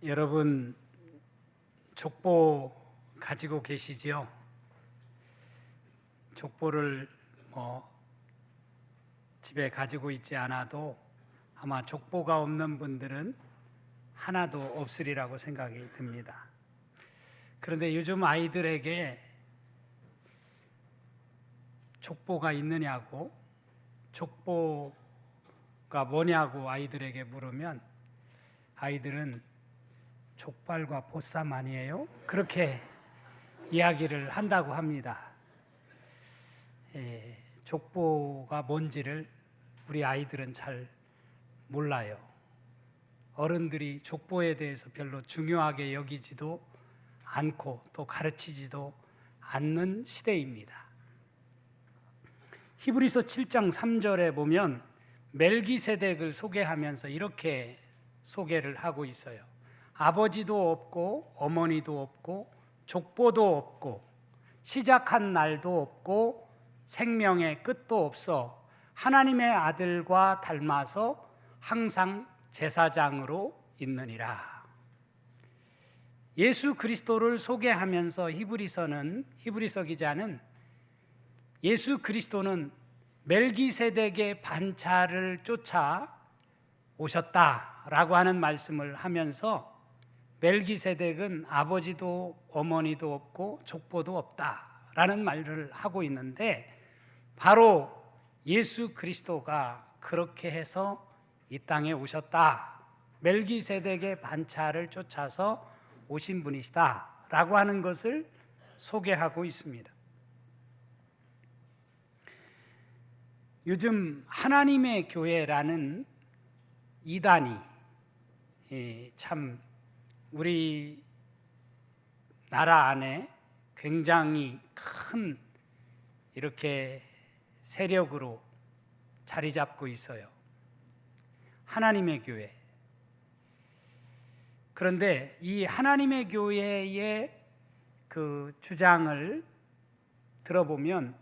여러분 족보 가지고 계시지요? 족보를 집에 가지고 있지 않아도 아마 족보가 없는 분들은 하나도 없으리라고 생각이 듭니다. 그런데 요즘 아이들에게 족보가 있느냐고, 족보가 뭐냐고 아이들에게 물으면 아이들은 족발과 보쌈 아니에요? 그렇게 이야기를 한다고 합니다. 족보가 뭔지를 우리 아이들은 잘 몰라요. 어른들이 족보에 대해서 별로 중요하게 여기지도 않고 또 가르치지도 않는 시대입니다. 히브리서 7장 3절에 보면 멜기세덱을 소개하면서 이렇게 소개를 하고 있어요. 아버지도 없고 어머니도 없고 족보도 없고 시작한 날도 없고 생명의 끝도 없어 하나님의 아들과 닮아서 항상 제사장으로 있느니라. 예수 그리스도를 소개하면서 히브리서 기자는 예수 그리스도는 멜기세덱의 반차를 쫓아 오셨다라고 하는 말씀을 하면서 멜기세덱은 아버지도 어머니도 없고 족보도 없다라는 말을 하고 있는데 바로 예수 그리스도가 그렇게 해서 이 땅에 오셨다. 멜기세덱의 반차를 쫓아서 오신 분이시다라고 하는 것을 소개하고 있습니다. 요즘 하나님의 교회라는 이단이 참 우리 나라 안에 굉장히 큰 이렇게 세력으로 자리 잡고 있어요. 하나님의 교회. 그런데 이 하나님의 교회의 그 주장을 들어보면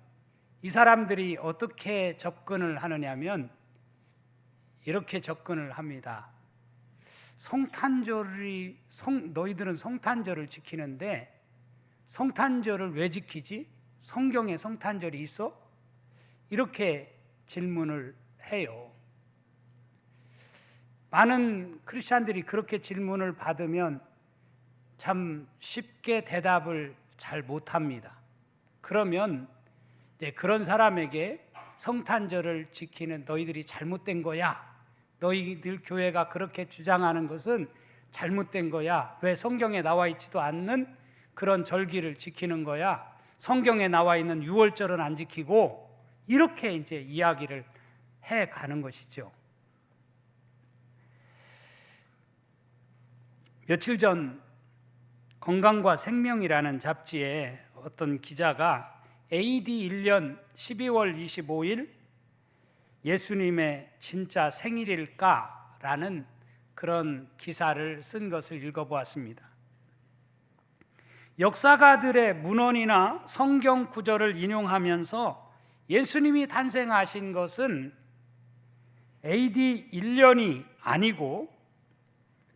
이 사람들이 어떻게 접근을 하느냐면 이렇게 접근을 합니다. 너희들은 성탄절을 지키는데 성탄절을 왜 지키지? 성경에 성탄절이 있어? 이렇게 질문을 해요. 많은 크리스찬들이 그렇게 질문을 받으면 참 쉽게 대답을 잘 못합니다. 그러면 이제 그런 사람에게 성탄절을 지키는 너희들이 잘못된 거야. 너희들 교회가 그렇게 주장하는 것은 잘못된 거야. 왜 성경에 나와 있지도 않는 그런 절기를 지키는 거야? 성경에 나와 있는 유월절은 안 지키고 이렇게 이제 이야기를 해 가는 것이죠. 며칠 전 건강과 생명이라는 잡지에 어떤 기자가 AD 1년 12월 25일 예수님의 진짜 생일일까? 라는 그런 기사를 쓴 것을 읽어보았습니다. 역사가들의 문헌이나 성경 구절을 인용하면서 예수님이 탄생하신 것은 AD 1년이 아니고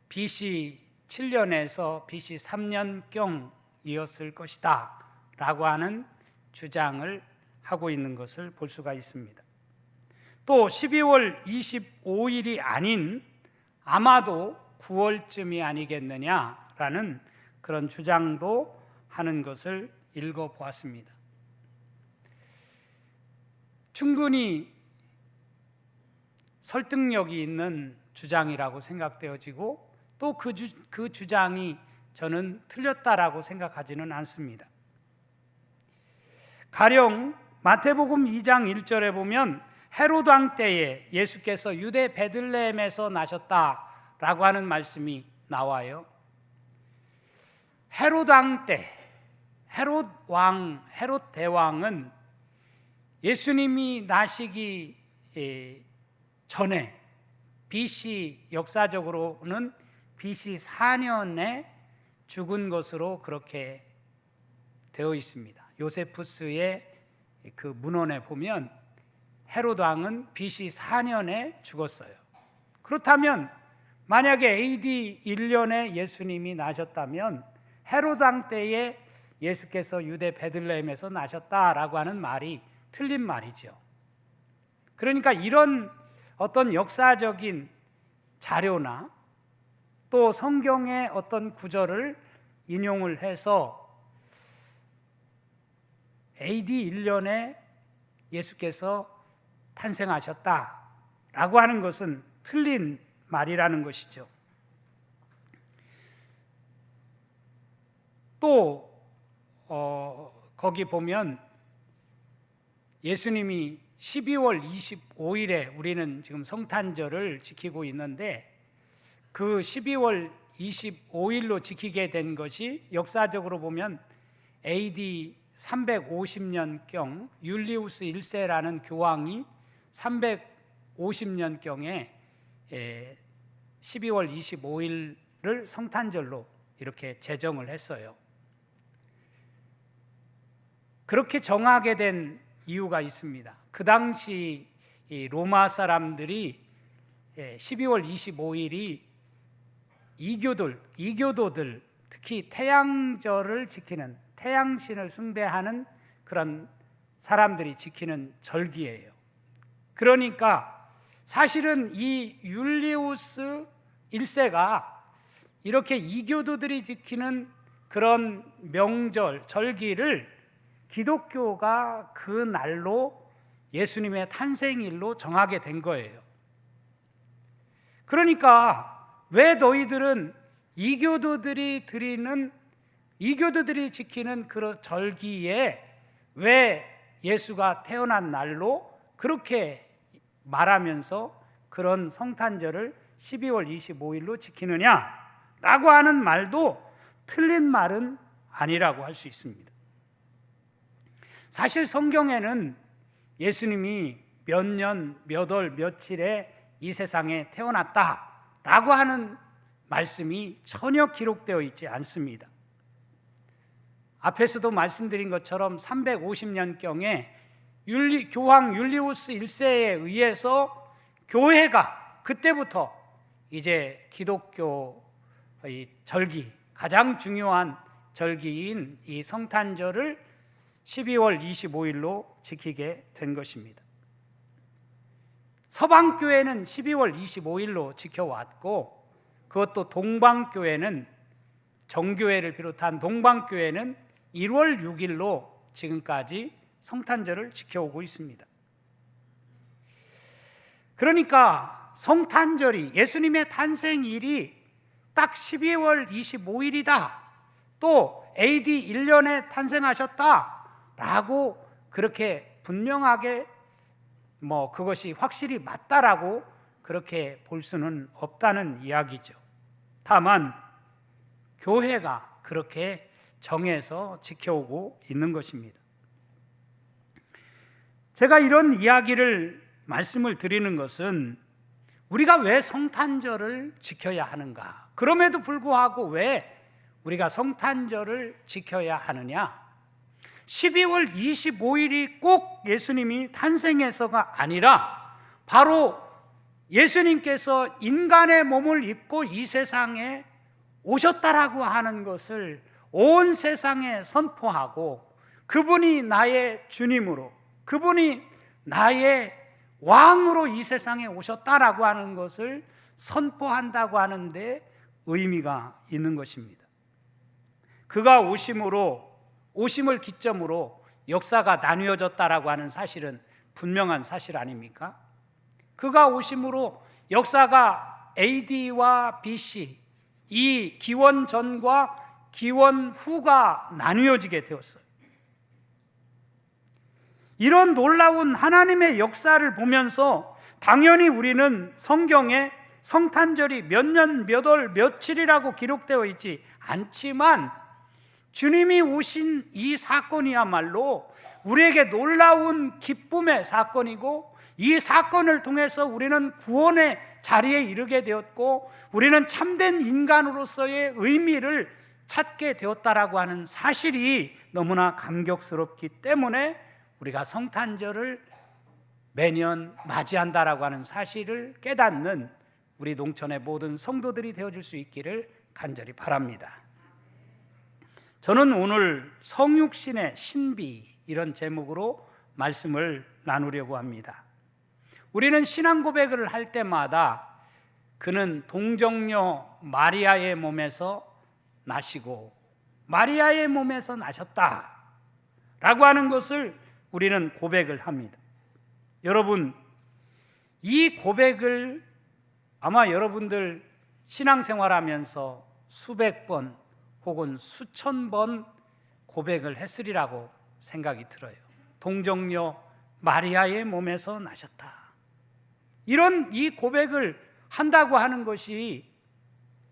BC 7년에서 BC 3년경이었을 것이다 라고 하는 주장을 하고 있는 것을 볼 수가 있습니다. 또 12월 25일이 아닌 아마도 9월쯤이 아니겠느냐라는 그런 주장도 하는 것을 읽어보았습니다. 충분히 설득력이 있는 주장이라고 생각되어지고 또 그 주장이 저는 틀렸다라고 생각하지는 않습니다. 가령 마태복음 2장 1절에 보면 헤롯 왕 때에 예수께서 유대 베들레헴에서 나셨다라고 하는 말씀이 나와요. 헤롯 왕 때, 헤롯 대왕은 예수님이 나시기 전에 BC 역사적으로는 BC 4년에 죽은 것으로 그렇게 되어 있습니다. 요세푸스의 그 문헌에 보면 헤롯 왕은 BC 4년에 죽었어요. 그렇다면 만약에 AD 1년에 예수님이 나셨다면 헤로드 왕 때에 예수께서 유대 베들레헴에서 나셨다라고 하는 말이 틀린 말이죠. 그러니까 이런 어떤 역사적인 자료나 또 성경의 어떤 구절을 인용을 해서 AD 1년에 예수께서 탄생하셨다라고 하는 것은 틀린 말이라는 것이죠. 또 거기 보면 예수님이 12월 25일에 우리는 지금 성탄절을 지키고 있는데 그 12월 25일로 지키게 된 것이 역사적으로 보면 AD 350년경 율리우스 1세라는 교황이 350년경에 12월 25일을 성탄절로 이렇게 제정을 했어요. 그렇게 정하게 된 이유가 있습니다. 그 당시 로마 사람들이 12월 25일이 이교도들 특히 태양절을 지키는 태양신을 숭배하는 그런 사람들이 지키는 절기예요. 그러니까 사실은 이 율리우스 1세가 이렇게 이교도들이 지키는 그런 명절, 절기를 기독교가 그 날로 예수님의 탄생일로 정하게 된 거예요. 그러니까 왜 너희들은 이교도들이 지키는 그 절기에 왜 예수가 태어난 날로 그렇게 말하면서 그런 성탄절을 12월 25일로 지키느냐라고 하는 말도 틀린 말은 아니라고 할 수 있습니다. 사실 성경에는 예수님이 몇 년, 몇 월, 며칠에 이 세상에 태어났다라고 하는 말씀이 전혀 기록되어 있지 않습니다. 앞에서도 말씀드린 것처럼 350년경에 교황 율리우스 1세에 의해서 교회가 그때부터 이제 기독교의 절기, 가장 중요한 절기인 이 성탄절을 12월 25일로 지키게 된 것입니다. 서방교회는 12월 25일로 지켜왔고 그것도 동방교회는 정교회를 비롯한 동방교회는 1월 6일로 지금까지 성탄절을 지켜오고 있습니다. 그러니까 성탄절이 예수님의 탄생일이 딱 12월 25일이다. 또 AD 1년에 탄생하셨다라고 그렇게 분명하게 그것이 확실히 맞다라고 그렇게 볼 수는 없다는 이야기죠. 다만 교회가 그렇게 정해서 지켜오고 있는 것입니다. 제가 이런 말씀을 드리는 것은 우리가 왜 성탄절을 지켜야 하는가? 그럼에도 불구하고 왜 우리가 성탄절을 지켜야 하느냐? 12월 25일이 꼭 예수님이 탄생해서가 아니라 바로 예수님께서 인간의 몸을 입고 이 세상에 오셨다라고 하는 것을 온 세상에 선포하고 그분이 나의 주님으로, 그분이 나의 왕으로 이 세상에 오셨다라고 하는 것을 선포한다고 하는데 의미가 있는 것입니다. 그가 오심을 기점으로 역사가 나뉘어졌다라고 하는 사실은 분명한 사실 아닙니까? 그가 오심으로 역사가 AD와 BC, 이 기원 전과 기원 후가 나뉘어지게 되었어요. 이런 놀라운 하나님의 역사를 보면서 당연히 우리는 성경에 성탄절이 몇 년, 몇 월, 며칠이라고 기록되어 있지 않지만 주님이 오신 이 사건이야말로 우리에게 놀라운 기쁨의 사건이고 이 사건을 통해서 우리는 구원의 자리에 이르게 되었고 우리는 참된 인간으로서의 의미를 찾게 되었다라고 하는 사실이 너무나 감격스럽기 때문에 우리가 성탄절을 매년 맞이한다라고 하는 사실을 깨닫는 우리 농촌의 모든 성도들이 되어줄 수 있기를 간절히 바랍니다. 저는 오늘 성육신의 신비 이런 제목으로 말씀을 나누려고 합니다. 우리는 신앙 고백을 할 때마다 그는 동정녀 마리아의 몸에서 나시고 마리아의 몸에서 나셨다 라고 하는 것을 우리는 고백을 합니다. 여러분, 이 고백을 아마 여러분들 신앙생활하면서 수백 번 혹은 수천 번 고백을 했으리라고 생각이 들어요. 동정녀 마리아의 몸에서 나셨다. 이런 이 고백을 한다고 하는 것이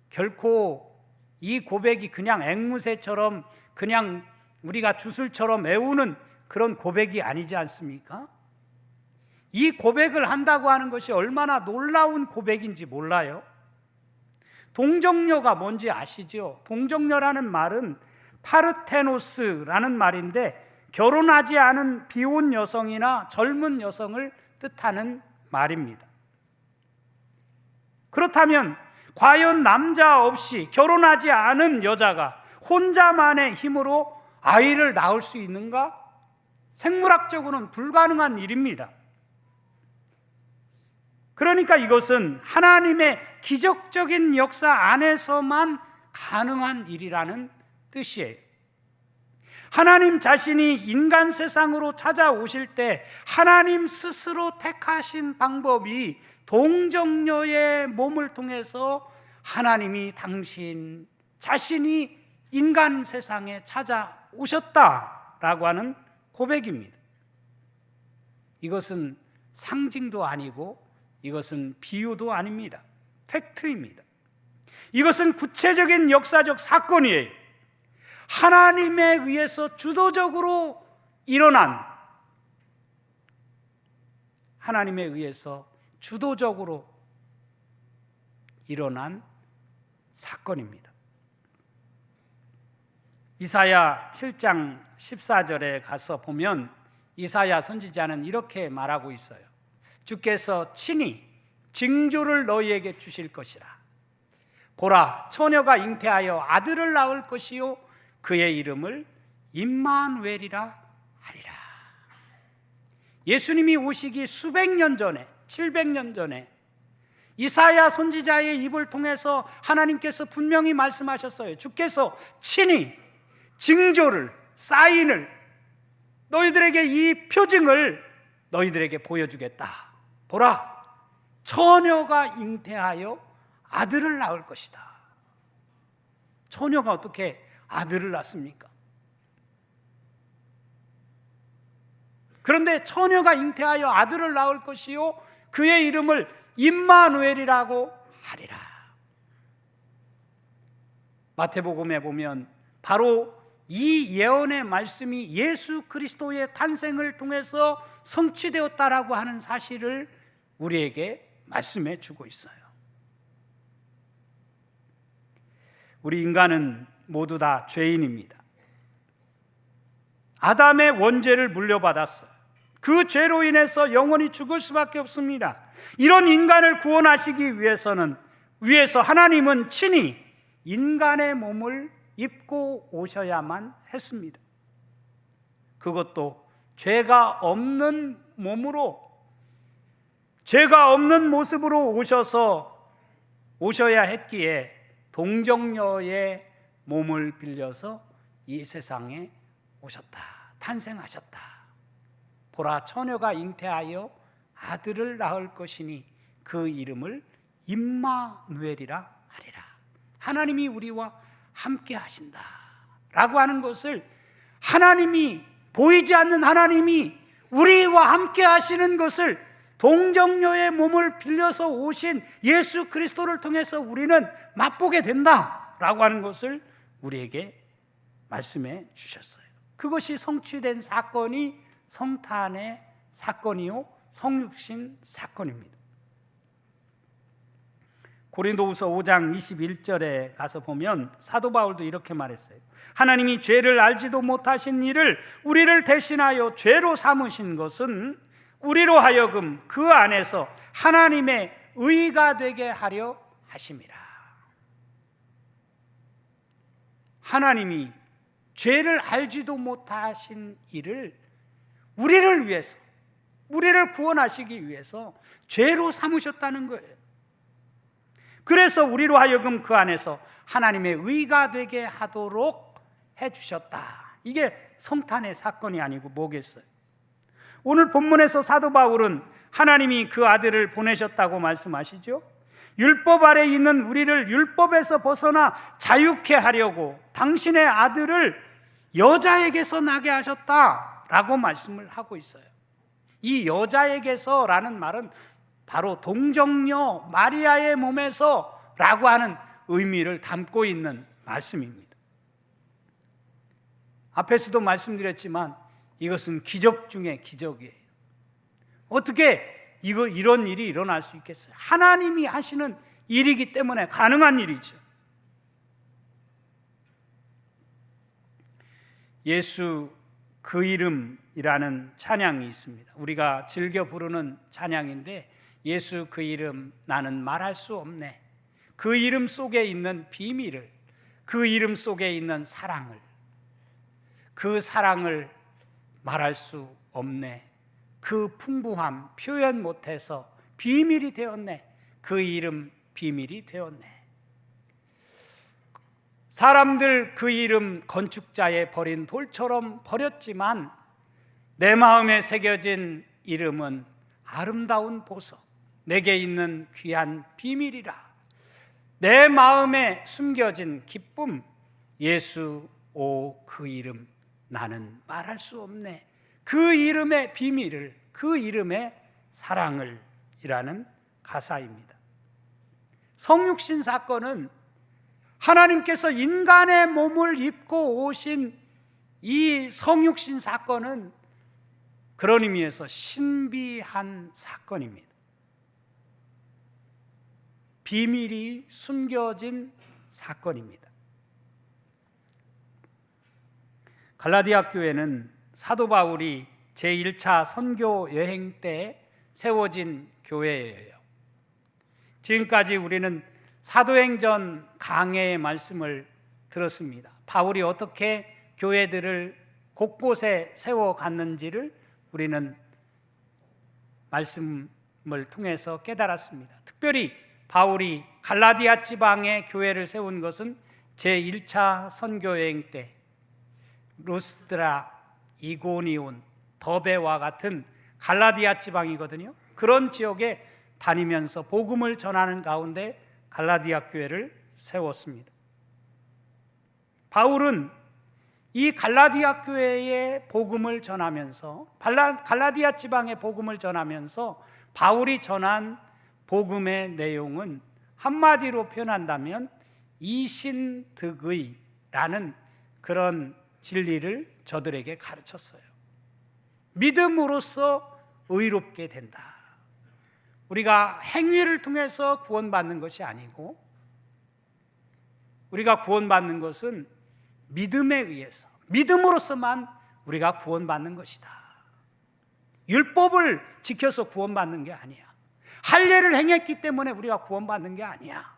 결코 이 고백이 그냥 앵무새처럼 그냥 우리가 주술처럼 외우는 그런 고백이 아니지 않습니까? 이 고백을 한다고 하는 것이 얼마나 놀라운 고백인지 몰라요? 동정녀가 뭔지 아시죠? 동정녀라는 말은 파르테노스라는 말인데 결혼하지 않은 비혼 여성이나 젊은 여성을 뜻하는 말입니다. 그렇다면 과연 남자 없이 결혼하지 않은 여자가 혼자만의 힘으로 아이를 낳을 수 있는가? 생물학적으로는 불가능한 일입니다. 그러니까 이것은 하나님의 기적적인 역사 안에서만 가능한 일이라는 뜻이에요. 하나님 자신이 인간 세상으로 찾아오실 때 하나님 스스로 택하신 방법이 동정녀의 몸을 통해서 하나님이 당신 자신이 인간 세상에 찾아오셨다라고 하는 고백입니다. 이것은 상징도 아니고 이것은 비유도 아닙니다. 팩트입니다. 이것은 구체적인 역사적 사건이에요. 하나님에 의해서 주도적으로 일어난, 하나님에 의해서 주도적으로 일어난 사건입니다. 이사야 7장 14절에 가서 보면 이사야 선지자는 이렇게 말하고 있어요. 주께서 친히 징조를 너희에게 주실 것이라. 보라, 처녀가 잉태하여 아들을 낳을 것이요 그의 이름을 임마누엘이라 하리라. 예수님이 오시기 수백 년 전에, 700년 전에 이사야 선지자의 입을 통해서 하나님께서 분명히 말씀하셨어요. 주께서 친히 징조를, 사인을, 너희들에게 이 표징을 너희들에게 보여주겠다. 보라, 처녀가 잉태하여 아들을 낳을 것이다. 처녀가 어떻게 아들을 낳습니까? 그런데 처녀가 잉태하여 아들을 낳을 것이요 그의 이름을 임마누엘이라고 하리라. 마태복음에 보면 바로 이 예언의 말씀이 예수 그리스도의 탄생을 통해서 성취되었다라고 하는 사실을 우리에게 말씀해 주고 있어요. 우리 인간은 모두 다 죄인입니다. 아담의 원죄를 물려받았어요. 그 죄로 인해서 영원히 죽을 수밖에 없습니다. 이런 인간을 구원하시기 위해서 하나님은 친히 인간의 몸을 입고 오셔야만 했습니다. 그것도 죄가 없는 몸으로, 죄가 없는 모습으로 오셔야 했기에 동정녀의 몸을 빌려서 이 세상에 오셨다, 탄생하셨다. 보라, 처녀가 잉태하여 아들을 낳을 것이니 그 이름을 임마누엘이라 하리라. 하나님이 우리와 함께 하신다 라고 하는 것을, 하나님이, 보이지 않는 하나님이 우리와 함께 하시는 것을 동정녀의 몸을 빌려서 오신 예수 그리스도를 통해서 우리는 맛보게 된다라고 하는 것을 우리에게 말씀해 주셨어요. 그것이 성취된 사건이 성탄의 사건이요 성육신 사건입니다. 고린도후서 5장 21절에 가서 보면 사도 바울도 이렇게 말했어요. 하나님이 죄를 알지도 못하신 이를 우리를 대신하여 죄로 삼으신 것은 우리로 하여금 그 안에서 하나님의 의가 되게 하려 하심이라. 하나님이 죄를 알지도 못하신 이를 우리를 위해서, 우리를 구원하시기 위해서 죄로 삼으셨다는 거예요. 그래서 우리로 하여금 그 안에서 하나님의 의가 되게 하도록 해주셨다. 이게 성탄의 사건이 아니고 뭐겠어요? 오늘 본문에서 사도 바울은 하나님이 그 아들을 보내셨다고 말씀하시죠. 율법 아래 있는 우리를 율법에서 벗어나 자유케 하려고 당신의 아들을 여자에게서 나게 하셨다라고 말씀을 하고 있어요. 이 여자에게서라는 말은 바로 동정녀 마리아의 몸에서라고 하는 의미를 담고 있는 말씀입니다. 앞에서도 말씀드렸지만 이것은 기적 중에 기적이에요. 어떻게 이런 일이 일어날 수 있겠어요? 하나님이 하시는 일이기 때문에 가능한 일이죠. 예수 그 이름이라는 찬양이 있습니다. 우리가 즐겨 부르는 찬양인데, 예수 그 이름 나는 말할 수 없네. 그 이름 속에 있는 비밀을, 그 이름 속에 있는 사랑을, 그 사랑을 말할 수 없네. 그 풍부함 표현 못해서 비밀이 되었네. 그 이름 비밀이 되었네. 사람들 그 이름 건축자의 버린 돌처럼 버렸지만 내 마음에 새겨진 이름은 아름다운 보석, 내게 있는 귀한 비밀이라. 내 마음에 숨겨진 기쁨, 예수 오 그 이름 나는 말할 수 없네. 그 이름의 비밀을, 그 이름의 사랑을 이라는 가사입니다. 성육신 사건은 하나님께서 인간의 몸을 입고 오신 이 성육신 사건은 그런 의미에서 신비한 사건입니다. 비밀이 숨겨진 사건입니다. 갈라디아 교회는 사도 바울이 제1차 선교 여행 때 세워진 교회예요. 지금까지 우리는 사도행전 강해의 말씀을 들었습니다. 바울이 어떻게 교회들을 곳곳에 세워갔는지를 우리는 말씀을 통해서 깨달았습니다. 특별히 바울이 갈라디아 지방에 교회를 세운 것은 제1차 선교여행 때 루스드라, 이고니온, 더베와 같은 갈라디아 지방이거든요. 그런 지역에 다니면서 복음을 전하는 가운데 갈라디아 교회를 세웠습니다. 바울은 이 갈라디아 교회의 복음을 전하면서, 갈라디아 지방의 복음을 전하면서 바울이 전한 복음의 내용은 한마디로 표현한다면 이신득의라는 그런 진리를 저들에게 가르쳤어요. 믿음으로써 의롭게 된다. 우리가 행위를 통해서 구원받는 것이 아니고, 우리가 구원받는 것은 믿음에 의해서, 믿음으로서만 우리가 구원받는 것이다. 율법을 지켜서 구원받는 게 아니야. 할례를 행했기 때문에 우리가 구원받는 게 아니야.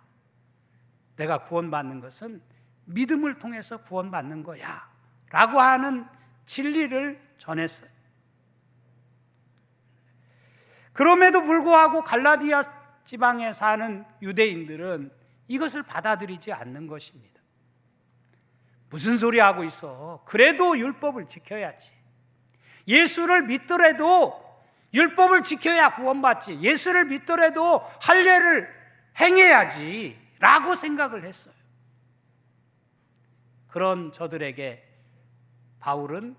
내가 구원받는 것은 믿음을 통해서 구원받는 거야 라고 하는 진리를 전했어요. 그럼에도 불구하고 갈라디아 지방에 사는 유대인들은 이것을 받아들이지 않는 것입니다. 무슨 소리 하고 있어? 그래도 율법을 지켜야지. 예수를 믿더라도 율법을 지켜야 구원받지. 예수를 믿더라도 할례를 행해야지 라고 생각을 했어요. 그런 저들에게 바울은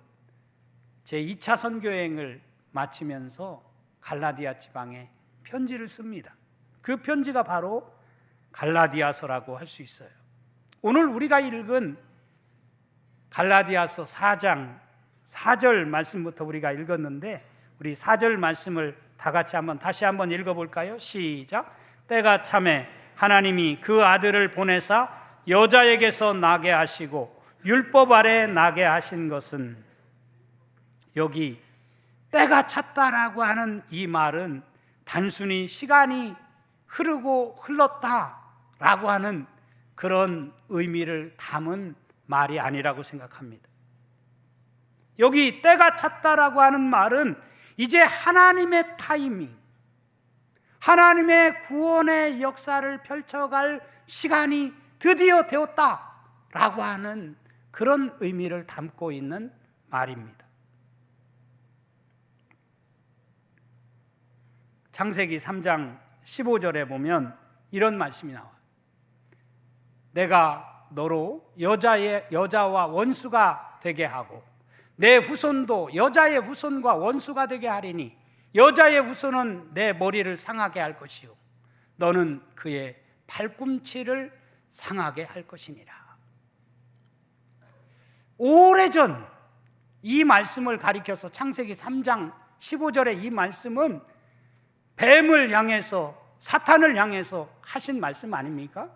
제2차 선교여행을 마치면서 갈라디아 지방에 편지를 씁니다. 그 편지가 바로 갈라디아서라고 할 수 있어요. 오늘 우리가 읽은 갈라디아서 4장 4절 말씀부터 우리가 읽었는데, 우리 4절 말씀을 다 같이 다시 한번 읽어볼까요? 시작. 때가 참에 하나님이 그 아들을 보내사 여자에게서 나게 하시고 율법 아래 나게 하신 것은, 여기 때가 찼다라고 하는 이 말은 단순히 시간이 흐르고 흘렀다라고 하는 그런 의미를 담은 말이 아니라고 생각합니다. 여기 때가 찼다라고 하는 말은 이제 하나님의 타이밍, 하나님의 구원의 역사를 펼쳐갈 시간이 드디어 되었다라고 하는 그런 의미를 담고 있는 말입니다. 창세기 3장 15절에 보면 이런 말씀이 나와요. 내가 너로 여자와 원수가 되게 하고 내 후손도 여자의 후손과 원수가 되게 하리니 여자의 후손은 내 머리를 상하게 할 것이요 너는 그의 발꿈치를 상하게 할 것이니라. 오래전 이 말씀을 가리켜서 창세기 3장 15절의 이 말씀은 뱀을 향해서, 사탄을 향해서 하신 말씀 아닙니까?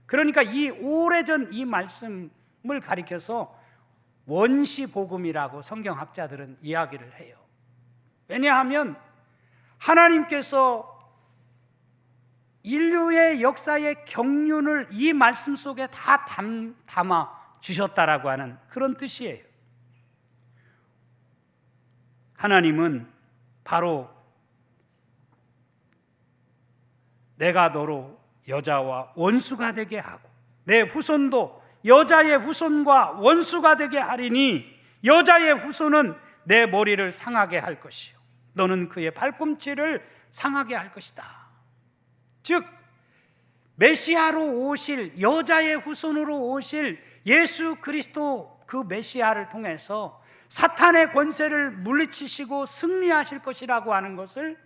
그러니까 이 오래전 이 말씀을 가리켜서 원시복음이라고 성경학자들은 이야기를 해요. 왜냐하면 하나님께서 인류의 역사의 경륜을 이 말씀 속에 다 담아 주셨다라고 하는 그런 뜻이에요. 하나님은 바로 내가 너로 여자와 원수가 되게 하고 내 후손도 여자의 후손과 원수가 되게 하리니 여자의 후손은 내 머리를 상하게 할 것이요 너는 그의 발꿈치를 상하게 할 것이다. 즉 메시아로 오실, 여자의 후손으로 오실 예수 그리스도 그 메시아를 통해서 사탄의 권세를 물리치시고 승리하실 것이라고 하는 것을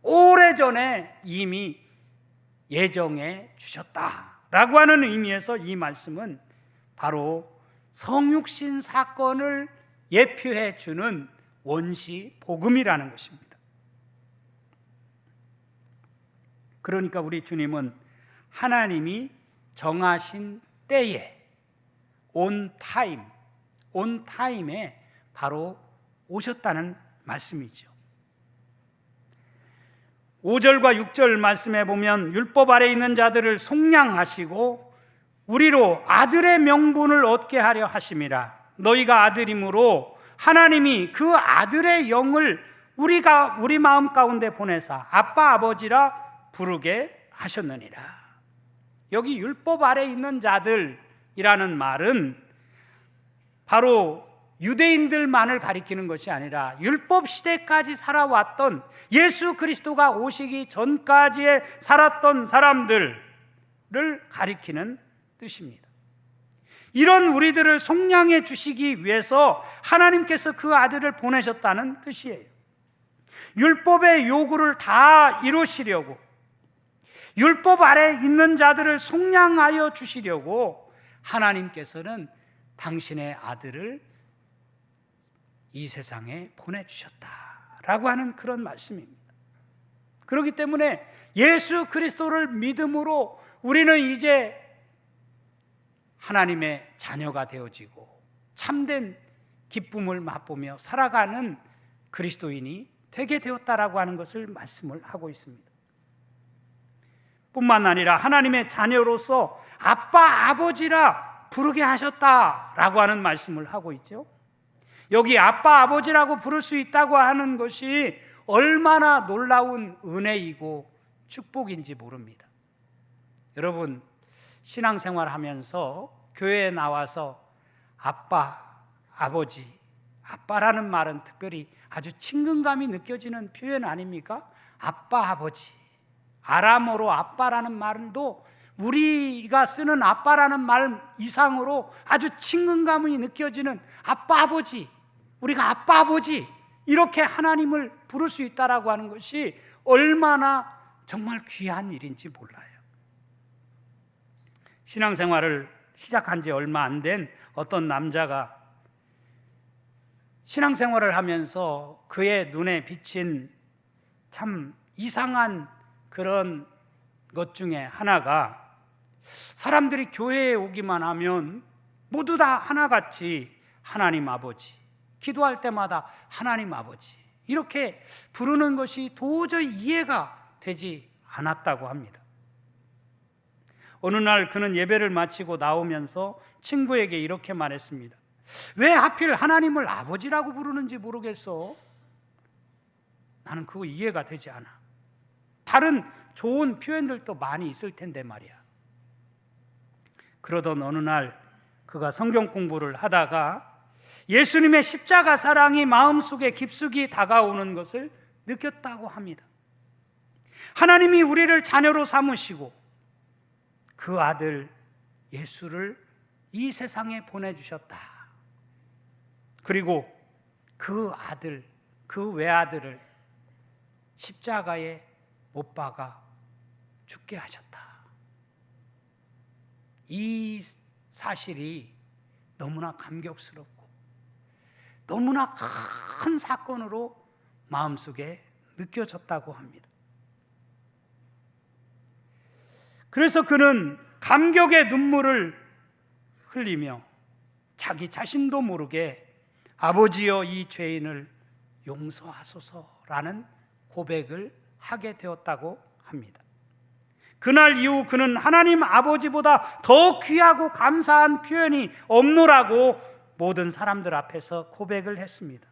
오래전에 이미 예정해 주셨다라고 하는 의미에서 이 말씀은 바로 성육신 사건을 예표해 주는 원시 복음이라는 것입니다. 그러니까 우리 주님은 하나님이 정하신 때에 온 타임에 바로 오셨다는 말씀이죠. 5절과 6절 말씀에 보면 율법 아래 있는 자들을 속량하시고 우리로 아들의 명분을 얻게 하려 하심이라. 너희가 아들이므로 하나님이 그 아들의 영을 우리 마음 가운데 보내사 아빠 아버지라 부르게 하셨느니라. 여기 율법 아래 있는 자들이라는 말은 바로 유대인들만을 가리키는 것이 아니라 율법 시대까지 살아왔던 예수 그리스도가 오시기 전까지에 살았던 사람들을 가리키는 뜻입니다. 이런 우리들을 속량해 주시기 위해서 하나님께서 그 아들을 보내셨다는 뜻이에요. 율법의 요구를 다 이루시려고, 율법 아래 있는 자들을 속량하여 주시려고 하나님께서는 당신의 아들을 이 세상에 보내주셨다라고 하는 그런 말씀입니다. 그렇기 때문에 예수 그리스도를 믿음으로 우리는 이제 하나님의 자녀가 되어지고 참된 기쁨을 맛보며 살아가는 그리스도인이 되게 되었다라고 하는 것을 말씀을 하고 있습니다. 뿐만 아니라 하나님의 자녀로서 아빠 아버지라 부르게 하셨다라고 하는 말씀을 하고 있죠. 여기 아빠 아버지라고 부를 수 있다고 하는 것이 얼마나 놀라운 은혜이고 축복인지 모릅니다. 여러분, 신앙생활 하면서 교회에 나와서 아빠, 아버지, 아빠라는 말은 특별히 아주 친근감이 느껴지는 표현 아닙니까? 아빠, 아버지. 아람어로 아빠라는 말도 우리가 쓰는 아빠라는 말 이상으로 아주 친근감이 느껴지는 아빠, 아버지. 우리가 아빠, 아버지 이렇게 하나님을 부를 수 있다라고 하는 것이 얼마나 정말 귀한 일인지 몰라요. 신앙생활을 시작한 지 얼마 안 된 어떤 남자가 신앙생활을 하면서 그의 눈에 비친 참 이상한 그런 것 중에 하나가, 사람들이 교회에 오기만 하면 모두 다 하나같이 하나님 아버지, 기도할 때마다 하나님 아버지 이렇게 부르는 것이 도저히 이해가 되지 않았다고 합니다. 어느 날 그는 예배를 마치고 나오면서 친구에게 이렇게 말했습니다. 왜 하필 하나님을 아버지라고 부르는지 모르겠어. 나는 그거 이해가 되지 않아. 다른 좋은 표현들도 많이 있을 텐데 말이야. 그러던 어느 날 그가 성경 공부를 하다가 예수님의 십자가 사랑이 마음속에 깊숙이 다가오는 것을 느꼈다고 합니다. 하나님이 우리를 자녀로 삼으시고 그 아들 예수를 이 세상에 보내주셨다. 그리고 그 아들, 그 외아들을 십자가에 못 박아 죽게 하셨다. 이 사실이 너무나 감격스럽고 너무나 큰 사건으로 마음속에 느껴졌다고 합니다. 그래서 그는 감격의 눈물을 흘리며 자기 자신도 모르게 아버지여 이 죄인을 용서하소서라는 고백을 하게 되었다고 합니다. 그날 이후 그는 하나님 아버지보다 더 귀하고 감사한 표현이 없노라고 모든 사람들 앞에서 고백을 했습니다.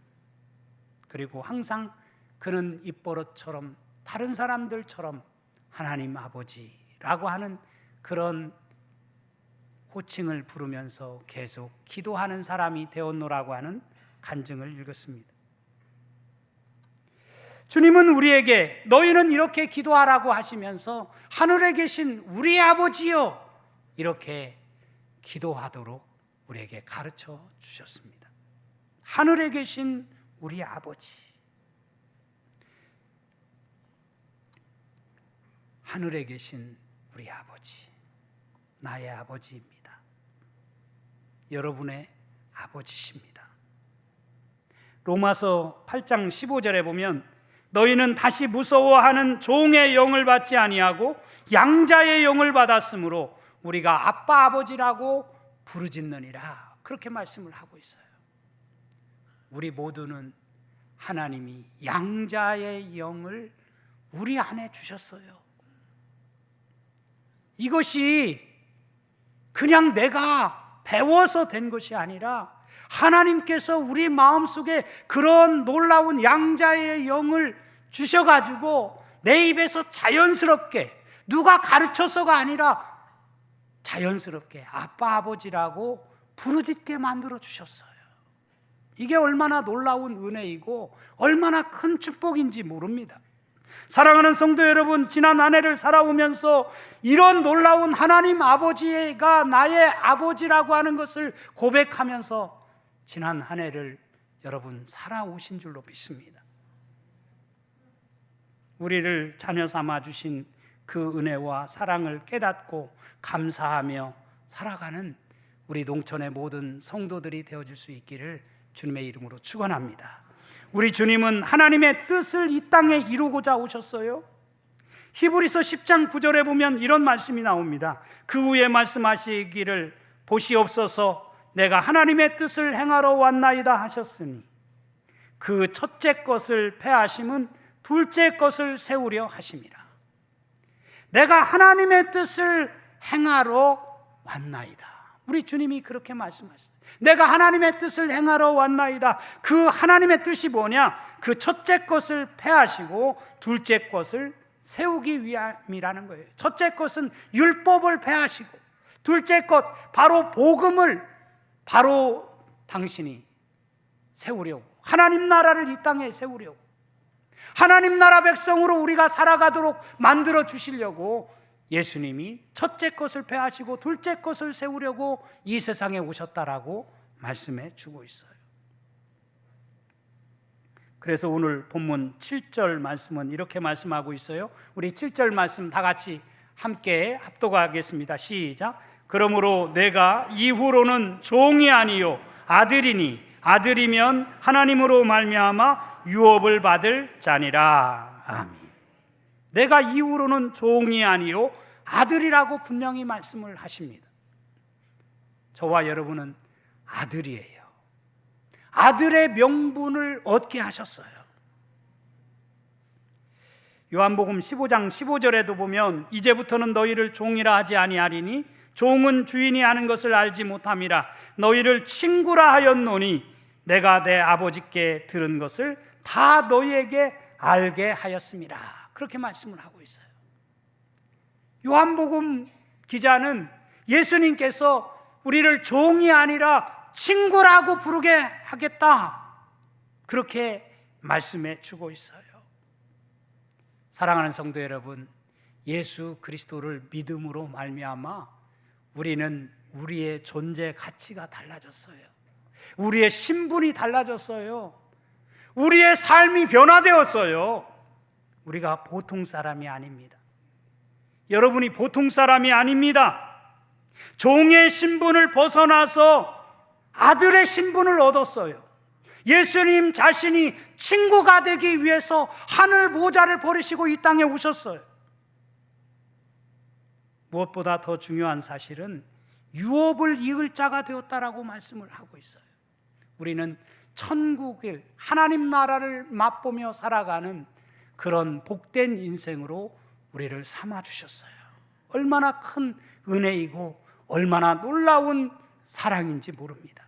그리고 항상 그는 입버릇처럼 다른 사람들처럼 하나님 아버지라고 하는 그런 호칭을 부르면서 계속 기도하는 사람이 되었노라고 하는 간증을 읽었습니다. 주님은 우리에게 너희는 이렇게 기도하라고 하시면서 하늘에 계신 우리 아버지여 이렇게 기도하도록 우리에게 가르쳐 주셨습니다. 하늘에 계신 우리 아버지, 하늘에 계신 우리 아버지, 나의 아버지입니다. 여러분의 아버지십니다. 로마서 8장 15절에 보면 너희는 다시 무서워하는 종의 영을 받지 아니하고 양자의 영을 받았으므로 우리가 아빠 아버지라고 부르짖느니라, 그렇게 말씀을 하고 있어요. 우리 모두는 하나님이 양자의 영을 우리 안에 주셨어요. 이것이 그냥 내가 배워서 된 것이 아니라 하나님께서 우리 마음속에 그런 놀라운 양자의 영을 주셔가지고 내 입에서 자연스럽게, 누가 가르쳐서가 아니라 자연스럽게 아빠 아버지라고 부르짖게 만들어 주셨어요. 이게 얼마나 놀라운 은혜이고 얼마나 큰 축복인지 모릅니다. 사랑하는 성도 여러분, 지난 한 해를 살아오면서 이런 놀라운 하나님 아버지가 나의 아버지라고 하는 것을 고백하면서 지난 한 해를 여러분 살아오신 줄로 믿습니다. 우리를 자녀 삼아 주신 그 은혜와 사랑을 깨닫고 감사하며 살아가는 우리 농촌의 모든 성도들이 되어줄 수 있기를 주님의 이름으로 축원합니다. 우리 주님은 하나님의 뜻을 이 땅에 이루고자 오셨어요. 히브리서 10장 9절에 보면 이런 말씀이 나옵니다. 그 후에 말씀하시기를 보시옵소서 내가 하나님의 뜻을 행하러 왔나이다 하셨으니 그 첫째 것을 폐하심은 둘째 것을 세우려 하심이라. 내가 하나님의 뜻을 행하러 왔나이다. 우리 주님이 그렇게 말씀하셨어요. 내가 하나님의 뜻을 행하러 왔나이다. 그 하나님의 뜻이 뭐냐? 그 첫째 것을 폐하시고 둘째 것을 세우기 위함이라는 거예요. 첫째 것은 율법을 폐하시고 둘째 것 바로 복음을 바로 당신이 세우려고, 하나님 나라를 이 땅에 세우려고, 하나님 나라 백성으로 우리가 살아가도록 만들어 주시려고 예수님이 첫째 것을 폐하시고 둘째 것을 세우려고 이 세상에 오셨다라고 말씀해 주고 있어요. 그래서 오늘 본문 7절 말씀은 이렇게 말씀하고 있어요. 우리 7절 말씀 다 같이 함께 합독하겠습니다. 시작. 그러므로 내가 이후로는 종이 아니요 아들이니 아들이면 하나님으로 말미암아 유업을 받을 자니라. 아멘. 내가 이후로는 종이 아니요 아들이라고 분명히 말씀을 하십니다. 저와 여러분은 아들이에요. 아들의 명분을 얻게 하셨어요. 요한복음 15장 15절에도 보면 이제부터는 너희를 종이라 하지 아니하리니 종은 주인이 아는 것을 알지 못함이라 너희를 친구라 하였노니 내가 내 아버지께 들은 것을 다 너희에게 알게 하였습니다. 그렇게 말씀을 하고 있어요. 요한복음 기자는 예수님께서 우리를 종이 아니라 친구라고 부르게 하겠다, 그렇게 말씀해 주고 있어요. 사랑하는 성도 여러분, 예수 그리스도를 믿음으로 말미암아 우리는 우리의 존재 가치가 달라졌어요. 우리의 신분이 달라졌어요. 우리의 삶이 변화되었어요. 우리가 보통 사람이 아닙니다. 여러분이 보통 사람이 아닙니다. 종의 신분을 벗어나서 아들의 신분을 얻었어요. 예수님 자신이 친구가 되기 위해서 하늘 보좌를 버리시고 이 땅에 오셨어요. 무엇보다 더 중요한 사실은 유업을 이을 자가 되었다라고 말씀을 하고 있어요. 우리는 천국을, 하나님 나라를 맛보며 살아가는 그런 복된 인생으로 우리를 삼아주셨어요. 얼마나 큰 은혜이고 얼마나 놀라운 사랑인지 모릅니다.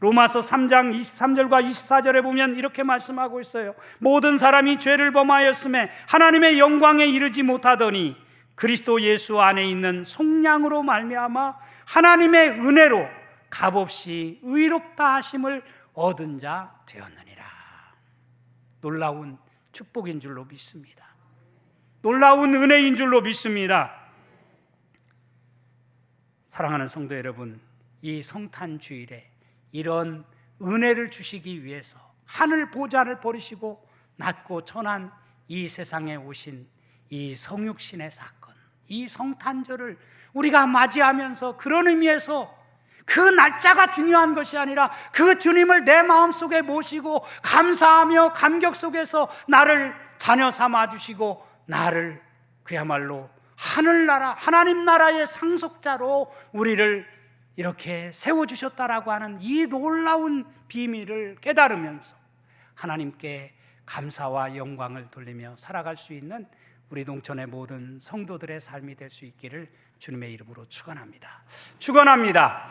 로마서 3장 23절과 24절에 보면 이렇게 말씀하고 있어요. 모든 사람이 죄를 범하였음에 하나님의 영광에 이르지 못하더니 그리스도 예수 안에 있는 속량으로 말미암아 하나님의 은혜로 값없이 의롭다 하심을 얻은 자 되었느니라. 놀라운 축복인 줄로 믿습니다. 놀라운 은혜인 줄로 믿습니다. 사랑하는 성도 여러분, 이 성탄주일에 이런 은혜를 주시기 위해서 하늘 보좌를 버리시고 낮고 천한 이 세상에 오신 이 성육신의 사건, 이 성탄절을 우리가 맞이하면서 그런 의미에서 그 날짜가 중요한 것이 아니라 그 주님을 내 마음속에 모시고 감사하며 감격 속에서 나를 자녀 삼아 주시고 나를 그야말로 하늘나라, 하나님 나라의 상속자로 우리를 이렇게 세워주셨다라고 하는 이 놀라운 비밀을 깨달으면서 하나님께 감사와 영광을 돌리며 살아갈 수 있는 우리 동천의 모든 성도들의 삶이 될 수 있기를 주님의 이름으로 축원합니다. 축원합니다.